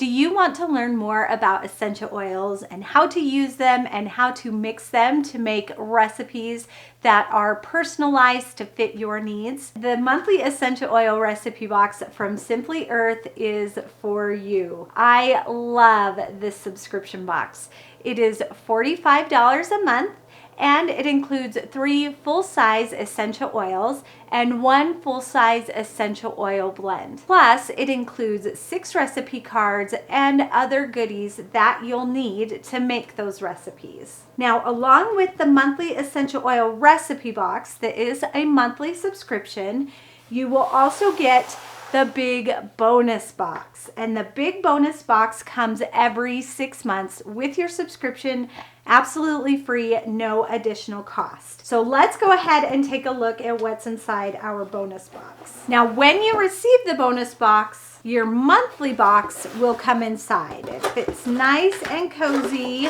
Do you want to learn more about essential oils and how to use them and how to mix them to make recipes that are personalized to fit your needs? The monthly essential oil recipe box from Simply Earth is for you. I love this subscription box. It is $45 a month. And it includes 3 full-size essential oils and 1 full-size essential oil blend. Plus, it includes 6 recipe cards and other goodies that you'll need to make those recipes. Now, along with the monthly essential oil recipe box that is a monthly subscription, you will also get the big bonus box. And the big bonus box comes every 6 months with your subscription, absolutely free, no additional cost. So let's go ahead and take a look at what's inside our bonus box. Now, when you receive the bonus box, your monthly box will come inside. It fits nice and cozy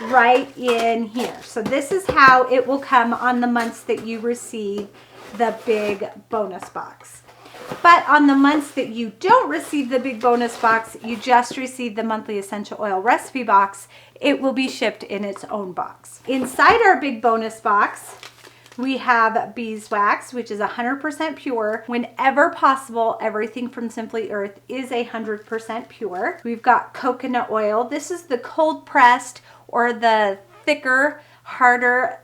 right in here. So this is how it will come on the months that you receive the big bonus box. But on the months that you don't receive the big bonus box, you just receive the monthly essential oil recipe box, it will be shipped in its own box. Inside our big bonus box, we have beeswax, which is 100% pure. Whenever possible, everything from Simply Earth is 100% pure. We've got coconut oil. This is the cold pressed or the thicker, harder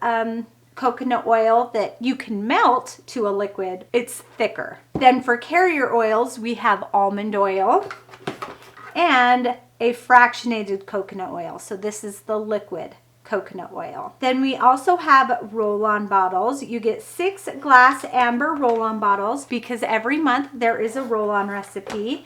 coconut oil that you can melt to a liquid. It's thicker. Then for carrier oils, we have almond oil and a fractionated coconut oil. So this is the liquid coconut oil. Then we also have roll-on bottles. You get 6 glass amber roll-on bottles because every month there is a roll-on recipe,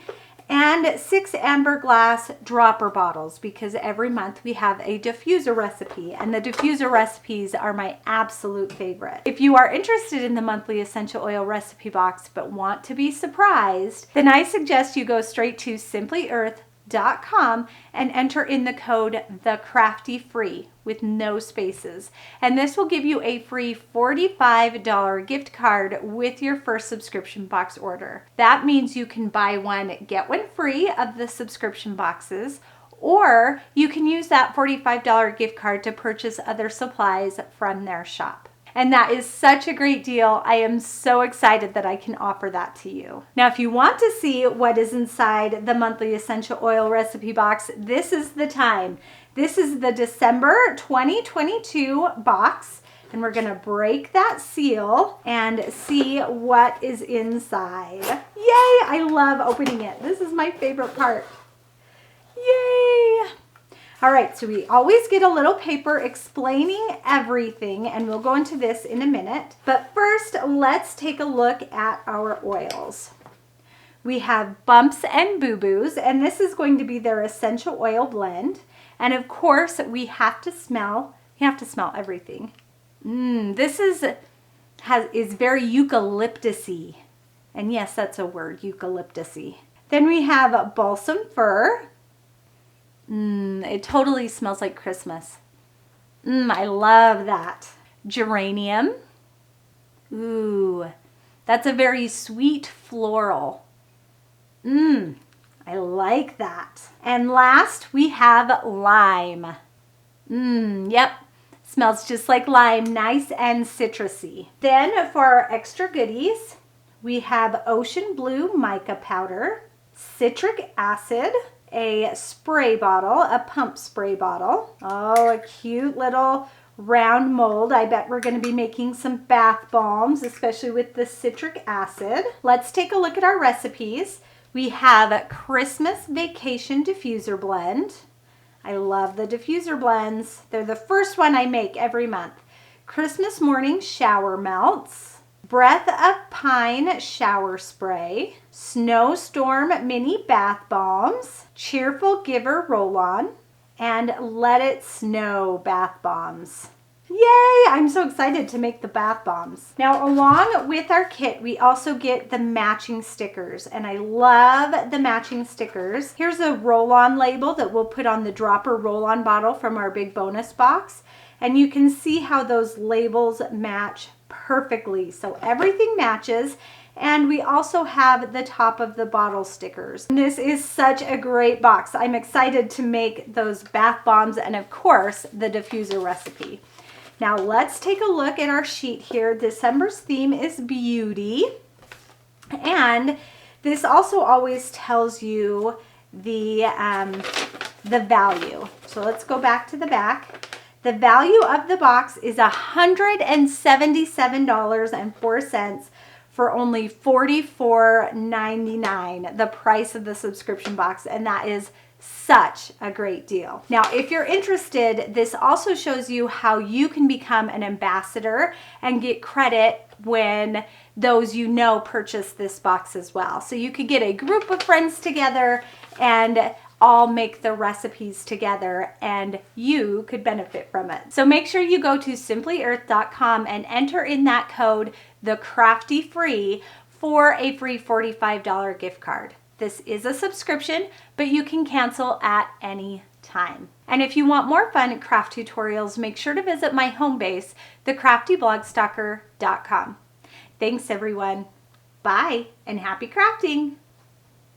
and 6 amber glass dropper bottles because every month we have a diffuser recipe, and the diffuser recipes are my absolute favorite. If you are interested in the monthly essential oil recipe box but want to be surprised, then I suggest you go straight to simplyearth.com and enter in the code TheCraftyFree with no spaces, and this will give you a free $45 gift card with your first subscription box order. That means you can buy one, get one free of the subscription boxes, or you can use that $45 gift card to purchase other supplies from their shop. And that is such a great deal. I am so excited that I can offer that to you. Now, if you want to see what is inside the monthly essential oil recipe box, this is the time. This is the December 2022 box, and we're gonna break that seal and see what is inside. Yay, I love opening it. This is my favorite part. Yay! All right, so we always get a little paper explaining everything, and we'll go into this in a minute. But first, let's take a look at our oils. We have Bumps and Boo Boos, and this is going to be their essential oil blend. And of course, we have to smell everything. This is very eucalyptusy. And yes, that's a word, eucalyptusy. Then we have Balsam Fir. It totally smells like Christmas. I love that. Geranium. Ooh, that's a very sweet floral. I like that. And last, we have lime. Yep, smells just like lime, nice and citrusy. Then for our extra goodies, we have ocean blue mica powder, citric acid, a spray bottle, a pump spray bottle. Oh, a cute little round mold. I bet we're going to be making some bath bombs, especially with the citric acid. Let's take a look at our recipes. We have Christmas Vacation Diffuser Blend. I love the diffuser blends. They're the first one I make every month. Christmas Morning Shower Melts. Breath of Pine Shower Spray. Snowstorm Mini Bath Bombs. Cheerful Giver Roll-On. And Let It Snow Bath Bombs. Yay! I'm so excited to make the bath bombs. Now, along with our kit, we also get the matching stickers, and I love the matching stickers. Here's a roll-on label that we'll put on the dropper roll-on bottle from our big bonus box, and you can see how those labels match perfectly. So everything matches, And we also have the top of the bottle stickers. And this is such a great box. I'm excited to make those bath bombs and of course the diffuser recipe. Now let's take a look at our sheet here. December's theme is beauty. And this also always tells you the value. So let's go back to the back. The value of the box is $177.04 for only $44.99, the price of the subscription box, and that is such a great deal. Now, if you're interested, this also shows you how you can become an ambassador and get credit when those you know purchase this box as well. So you could get a group of friends together and all make the recipes together and you could benefit from it. So make sure you go to simplyearth.com and enter in that code, the Crafty Free, for a free $45 gift card. This is a subscription, but you can cancel at any time. And if you want more fun craft tutorials, make sure to visit my home base, thecraftyblogstalker.com. Thanks everyone. Bye and happy crafting.